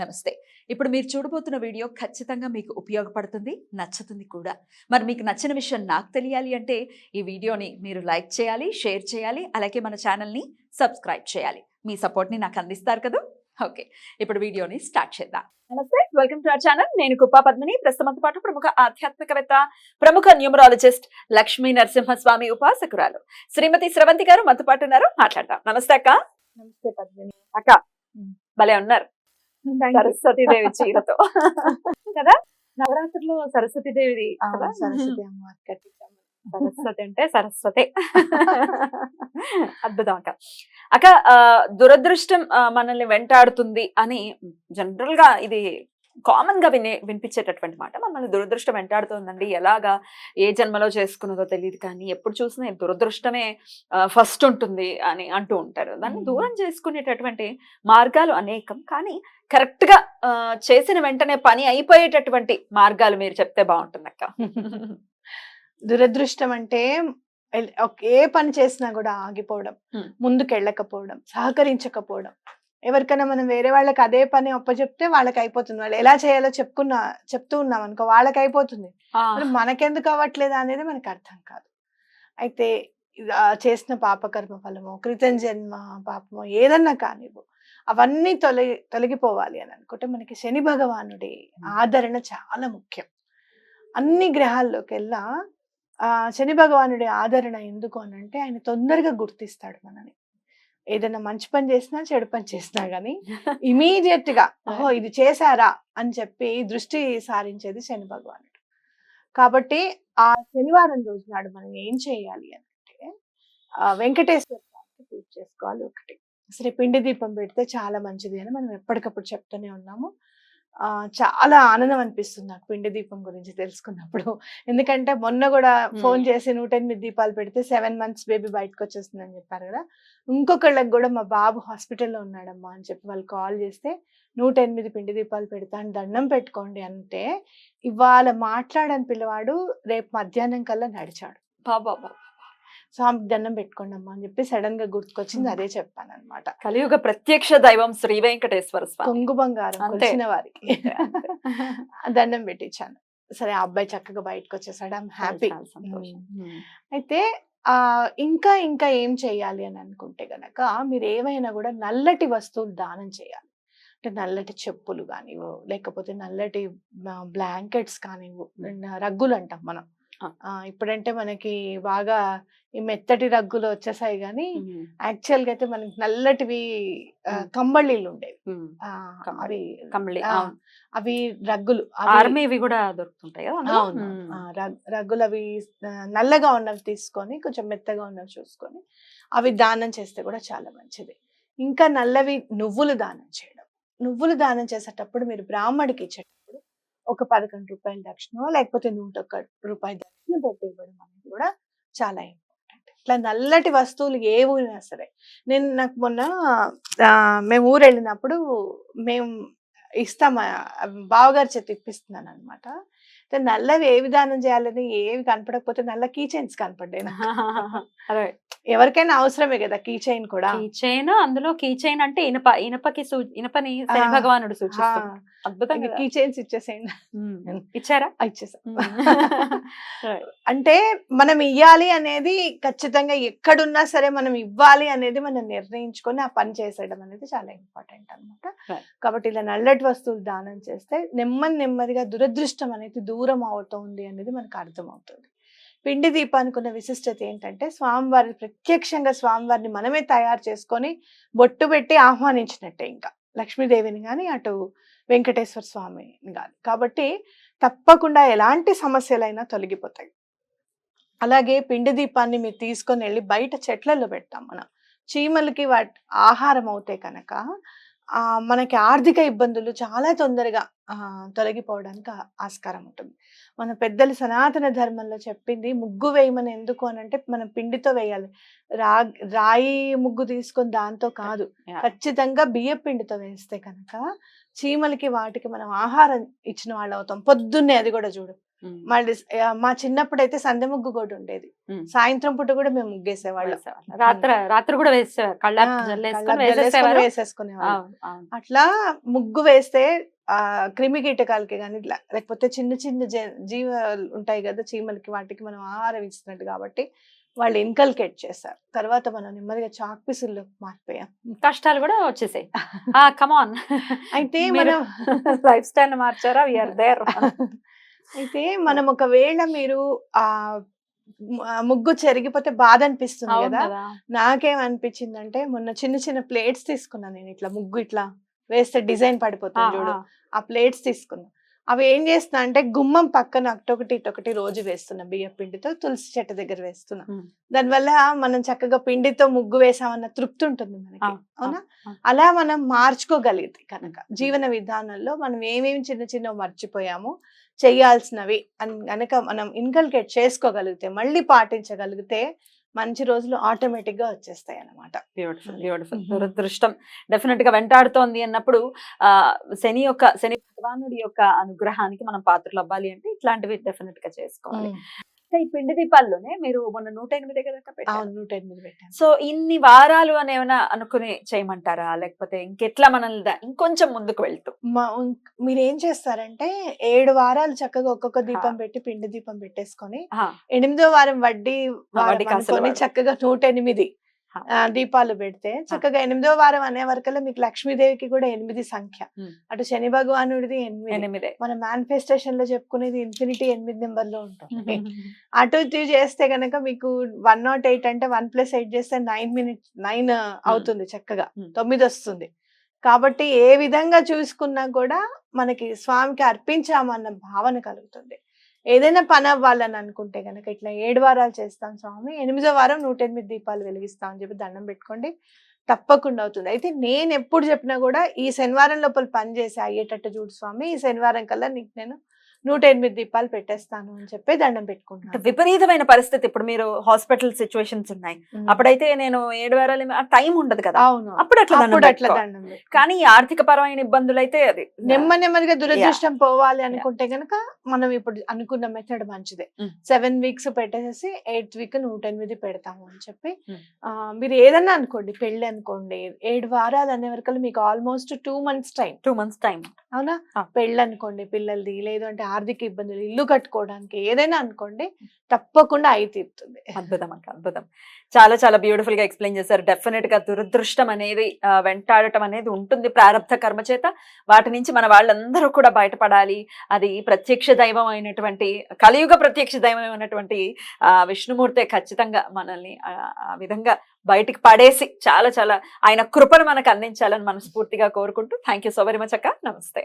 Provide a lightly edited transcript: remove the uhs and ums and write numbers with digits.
నమస్తే. ఇప్పుడు మీరు చూడబోతున్న వీడియో ఖచ్చితంగా మీకు ఉపయోగపడుతుంది, నచ్చుతుంది కూడా. మరి మీకు నచ్చిన విషయం నాకు తెలియాలి అంటే ఈ వీడియోని మీరు లైక్ చేయాలి, షేర్ చేయాలి, అలాగే మన ఛానల్‌ని సబ్స్క్రైబ్ చేయాలి. మీ సపోర్ట్‌ని నాకు అందిస్తారు కదూ! ఓకే. ఇప్పుడు వీడియోని స్టార్ట్ చేద్దాం. నమస్తే. Welcome to our channel. నేను కుప్పా పద్మిని. ప్రస్తుతంతో పాటు ప్రముఖ ఆధ్యాత్మికవేత్త, ప్రముఖ న్యూమరాలజిస్ట్ లక్ష్మీ నరసింహస్వామి ఉపాసకురాలు శ్రీమతి స్రవంతి గారు మనతో పాటు ఉన్నారు. మాట్లాడదాం. నమస్తే అక్క. నమస్తే పద్మిని. అక్క భలే ఉన్నారు సరస్వతీదేవి చీరతో కదా. నవరాత్రులు సరస్వతీదేవి సరస్వతి అమ్మవారి కట్టించాము. సరస్వతి అంటే సరస్వతి. అద్భుతం అక్క. అక్క దురదృష్టం మనల్ని వెంటాడుతుంది అని జనరల్ గా ఇది కామన్ గా వినిపించేటటువంటి మాట. మమ్మల్ని దురదృష్టం వెంటాడుతుందండి, ఎలాగా ఏ జన్మలో చేసుకున్నదో తెలియదు కానీ ఎప్పుడు చూసినా ఈ దురదృష్టమే ఫస్ట్ ఉంటుంది అని అంటూ ఉంటారు. దాన్ని దూరం చేసుకునేటటువంటి మార్గాలు అనేకం, కానీ కరెక్ట్ గా చేసిన వెంటనే పని అయిపోయేటటువంటి మార్గాలు మీరు చెప్తే బాగుంటుంది అక్క. దురదృష్టం అంటే ఏ పని చేసినా కూడా ఆగిపోవడం, ముందుకెళ్ళకపోవడం, సహకరించకపోవడం. ఎవరికైనా మనం వేరే వాళ్ళకి అదే పని అప్పచెప్తే వాళ్ళకి అయిపోతుంది. వాళ్ళు ఎలా చేయాలో చెప్తూ ఉన్నాం అనుకో, వాళ్ళకి అయిపోతుంది. మనకెందుకు అవ్వట్లేదా అనేది మనకు అర్థం కాదు. అయితే చేసిన పాపకర్మ ఫలమో, క్రితం జన్మ పాపమో ఏదన్నా కానివ్వు, అవన్నీ తొలగిపోవాలి అని అనుకుంటే మనకి శని భగవానుడి ఆదరణ చాలా ముఖ్యం. అన్ని గ్రహాల్లోకెల్లా శని భగవానుడి ఆదరణ ఎందుకు అని అంటే ఆయన తొందరగా గుర్తిస్తాడు మనని. ఏదైనా మంచి పని చేసినా చెడు పని చేసినా గానీ ఇమీడియట్ గా ఓహో ఇది చేశారా అని చెప్పి దృష్టి సారించేది శని భగవానుడు. కాబట్టి ఆ శనివారం రోజు నాడు మనం ఏం చేయాలి అంటే వెంకటేశ్వర స్వామికి పూజ చేసుకోవాలి. ఒకటి అసలు పిండి దీపం పెడితే చాలా మంచిది అని మనం ఎప్పటికప్పుడు చెప్తూనే ఉన్నాము. చాలా ఆనందం అనిపిస్తుంది నాకు పిండి దీపం గురించి తెలుసుకున్నప్పుడు. ఎందుకంటే మొన్న కూడా ఫోన్ చేసి 108 దీపాలు పెడితే 7 months బేబీ బయటకు వచ్చేస్తుందని చెప్పారు కదా. ఇంకొకళ్ళకి కూడా మా బాబు హాస్పిటల్లో ఉన్నాడమ్మా అని చెప్పి వాళ్ళు కాల్ చేస్తే 108 పిండి దీపాలు పెడతాను, దండం పెట్టుకోండి అంటే ఇవాళ మాట్లాడని పిల్లవాడు రేపు మధ్యాహ్నం కల్లా నడిచాడు. బాబా స్వామికి దండం పెట్టుకోండి అమ్మా అని చెప్పి సడన్ గా గుర్తుకొచ్చింది, అదే చెప్పాను అనమాట. కలియుగ ప్రత్యక్ష దైవం శ్రీ వెంకటేశ్వర స్వామి, కొంగు బంగారం కొలిచిన వారికి దండం పెట్టించాను. సరే ఆ అబ్బాయి చక్కగా బయటకు వచ్చేసాడు, ఐఎమ్ హ్యాపీ. అయితే ఇంకా ఇంకా ఏం చెయ్యాలి అని అనుకుంటే గనక మీరు ఏవైనా కూడా నల్లటి వస్తువులు దానం చేయాలి. అంటే నల్లటి చెప్పులు కానివ్వు, లేకపోతే నల్లటి బ్లాంకెట్స్ కానివ్వు, రగ్గులు అంటాం మనం. ఇప్పుడంటే మనకి బాగా ఈ మెత్తటి రగ్గులు వచ్చేసాయి కానీ యాక్చువల్ గా అయితే మనకి నల్లటివి కంబళీలు ఉండేవి. అవి రగ్గులు, ఆర్మీవి కూడా దొరుకుతుంటాయి కదా. అవును, రగ్గులు అవి నల్లగా ఉన్నవి తీసుకొని కొంచెం మెత్తగా ఉన్నవి చూసుకొని అవి దానం చేస్తే కూడా చాలా మంచిది. ఇంకా నల్లవి నువ్వులు దానం చేయడం. నువ్వులు దానం చేసేటప్పుడు మీరు బ్రాహ్మడికి ఇచ్చేటప్పుడు ఒక 11 రూపాయల దక్షిణ లేకపోతే 101 రూపాయల దక్షిణ పెట్టి ఇవ్వడం అనేది కూడా చాలా ఇంపార్టెంట్. ఇట్లా నల్లటి వస్తువులు ఏవైనా సరే, నాకు మొన్న మేము ఊరు వెళ్ళినప్పుడు మేము ఇస్తామా బావగారి చేతి ఇప్పిస్తున్నాను అనమాట. నల్లవి ఏ విధానం చేయాలని ఏవి కనపడకపోతే నల్ల కీ చైన్స్ కనపడ్డాయి. ఎవరికైనా అవసరమే కదా కీ చైన్ కూడా. కీ చైన్, అందులో కీ చైన్ అంటే ఇనపని భగవానుడు సూచిస్తాడు. అద్భుతంగా కీ చైన్స్ ఇచ్చేసేయండి. ఇచ్చారా? ఇచ్చేసా. అంటే మనం ఇయ్యాలి అనేది ఖచ్చితంగా ఎక్కడున్నా సరే మనం ఇవ్వాలి అనేది మనం నిర్ణయించుకొని ఆ పని చేసేయడం అనేది చాలా ఇంపార్టెంట్ అనమాట. కాబట్టి ఇలా నల్లటి వస్తువులు దానం చేస్తే నెమ్మదిగా దురదృష్టం అనేది దూరం అవుతుంది అనేది మనకు అర్థమవుతుంది. పిండి దీపానికి ఉన్న విశిష్టత ఏంటంటే స్వామివారి ప్రత్యక్షంగా స్వామివారిని మనమే తయారు చేసుకొని బొట్టు పెట్టి ఆహ్వానించినట్టే, ఇంకా లక్ష్మీదేవిని కానీ అటు వెంకటేశ్వర స్వామిని కానీ. కాబట్టి తప్పకుండా ఎలాంటి సమస్యలైనా తొలగిపోతాయి. అలాగే పిండి దీపాన్ని మీరు తీసుకొని వెళ్ళి బయట చెట్లలో పెడతాం మనం. చీమలకి వాటి ఆహారం అవుతే కనుక మనకి ఆర్థిక ఇబ్బందులు చాలా తొందరగా తొలగిపోవడానికి ఆస్కారం ఉంటుంది. మన పెద్దలు సనాతన ధర్మంలో చెప్పింది ముగ్గు వేయమని ఎందుకు అని అంటే మనం పిండితో వేయాలి. రాయి ముగ్గు తీసుకొని దాంతో కాదు, ఖచ్చితంగా బియ్య పిండితో వేస్తే కనుక చీమలకి వాటికి మనం ఆహారం ఇచ్చిన వాళ్ళు అవుతాం. పొద్దున్నే అది కూడా చూడు, మళ్ళీ మా చిన్నప్పుడైతే సందె ముగ్గు కూడా ఉండేది. సాయంత్రం పూట కూడా మేము ముగ్గేసేవాళ్ళం. రాత్రి కూడా వేసేవారు, కళ్ళాపి జల్లేసుకొని వేసేసేవారు. వేసేసుకునేవాళ్ళం. అట్లా ముగ్గు వేస్తే క్రిమి కీటకాలకి కానీ ఇట్లా లేకపోతే చిన్న చిన్న జీవాలు ఉంటాయి కదా, చీమలకి వాటికి మనం ఆహారం ఇస్తున్నట్టు, కాబట్టి వాళ్ళు ఇన్కల్కేట్ చేశారు. తర్వాత మనం నెమ్మదిగా చాక్ పీసుల్లో మారిపోయాం, కష్టాలు కూడా వచ్చేసాయి. కమాన్, అయితే మనం లైఫ్ స్టైల్ మార్చారా? We are there. అయితే మనం ఒకవేళ మీరు ముగ్గు చెరిగిపోతే బాధ అనిపిస్తుంది కదా. నాకేమనిపించిందంటే మొన్న చిన్న చిన్న ప్లేట్స్ తీసుకున్నాను నేను, ఇట్లా ముగ్గు ఇట్లా వేస్తే డిజైన్ పడిపోతుంది చూడు, ఆ ప్లేట్స్ తీసుకున్నా. అవి ఏం చేస్తున్నా అంటే గుమ్మం పక్కన ఇటొకటి రోజు వేస్తున్నా బియ్య పిండితో, తులసి చెట్టు దగ్గర వేస్తున్నా. దానివల్ల మనం చక్కగా పిండితో ముగ్గు వేసామన్న తృప్తి ఉంటుంది మనకి, అవునా? అలా మనం మార్చుకోగలిగితే కనుక జీవన విధానంలో మనం ఏమేమి చిన్న చిన్న మర్చిపోయామో చెయ్యాల్సినవి అని కనుక మనం ఇన్కల్కేట్ చేసుకోగలిగితే, మళ్ళీ పాటించగలిగితే మంచి రోజులు ఆటోమేటిక్ గా వచ్చేస్తాయి అన్నమాట. బ్యూటిఫుల్. దురదృష్టం డెఫినెట్ గా వెంటాడుతోంది అన్నప్పుడు శని భగవానుడి యొక్క అనుగ్రహానికి మనం పాత్రలు అవ్వాలి అంటే ఇట్లాంటివి డెఫినెట్ గా చేసుకోవాలి. ఈ పిండి దీపాల్లోనే మీరు మొన్న 108 కదా పెట్టారు. 108 పెట్టాను. సో ఇన్ని వారాలు అని ఏమైనా అనుకుని చేయమంటారా, లేకపోతే ఇంకెట్లా మనల్ని ఇంకొంచెం ముందుకు వెళ్తూ? మీరు ఏం చేస్తారంటే 7 వారాలు చక్కగా ఒక్కొక్క దీపం పెట్టి పిండి దీపం పెట్టేసుకొని 8వ వారం వడ్డీ అనుకొని చక్కగా 108 దీపాలు పెడితే చక్కగా 8వ వారం అనే వరకల్లా మీకు లక్ష్మీదేవికి కూడా 8 సంఖ్య, అటు శని భగవానుడిది 8, మన మేనిఫెస్టేషన్ లో చెప్పుకునేది ఇన్ఫినిటీ 8 నెంబర్ లో ఉంటుంది. అటు ఇటు చేస్తే గనక మీకు 108 అంటే 1 + 8 చేస్తే 9 అవుతుంది, చక్కగా 9 వస్తుంది. కాబట్టి ఏ విధంగా చూసుకున్నా కూడా మనకి స్వామికి అర్పించామన్న భావన కలుగుతుంది. ఏదైనా పని అవ్వాలని అనుకుంటే కనుక ఇట్లా 7 వారాలు చేస్తాం స్వామి, 8వ వారం 108 దీపాలు వెలిగిస్తాం అని చెప్పి దండం పెట్టుకోండి, తప్పకుండా అవుతుంది. అయితే నేను ఎప్పుడు చెప్పినా కూడా ఈ శనివారం లోపల పని చేసి అయ్యేటట్టు చూడు స్వామి, ఈ శనివారం కల్లా నీకు నేను 108 దీపాలు పెట్టేస్తాను అని చెప్పి దండం పెట్టుకుంటాను. విపరీతమైన పరిస్థితి, ఇప్పుడు మీరు హాస్పిటల్ సిచ్యువేషన్స్ ఉన్నాయి, అప్పుడైతే నేను 7 వారాలు టైం ఉండదు కదా, అవును, అప్పుడు అట్లా దండం. కానీ ఆర్థిక పరమైన ఇబ్బందులు అయితే అది నెమ్మదిగా దురదృష్టం పోవాలి అనుకుంటే గనక మనం ఇప్పుడు అనుకున్న మెథడ్ మంచిదే. 7 వీక్స్ పెట్టేసి 8th వీక్ 108 పెడతాము అని చెప్పి మీరు ఏదన్నా అనుకోండి, పెళ్లి అనుకోండి, 7 వారాలు అనే వరకు మీకు ఆల్మోస్ట్ 2 months టైం, అవునా? పెళ్ళి అనుకోండి, పిల్లలది, లేదు అంటే ఆర్థిక ఇబ్బందులు, ఇల్లు కట్టుకోవడానికి, ఏదైనా అనుకోండి, తప్పకుండా అయి తీరుతుంది. అద్భుతం అక్క, అద్భుతం. చాలా చాలా బ్యూటిఫుల్ గా ఎక్స్ప్లెయిన్ చేశారు. డెఫినెట్ గా దురదృష్టం అనేది వెంటాడటం అనేది ఉంటుంది ప్రారంభ కర్మ చేత, వాటి నుంచి మన వాళ్ళందరూ కూడా బయటపడాలి. అది ప్రత్యక్ష దైవం అయినటువంటి, కలియుగ ప్రత్యక్ష దైవం అయినటువంటి విష్ణుమూర్తి ఖచ్చితంగా మనల్ని ఆ విధంగా బయటికి పడేసి చాలా చాలా ఆయన కృపను మనకు అందించాలని మనస్ఫూర్తిగా కోరుకుంటూ, thank you so very much అక్క. నమస్తే.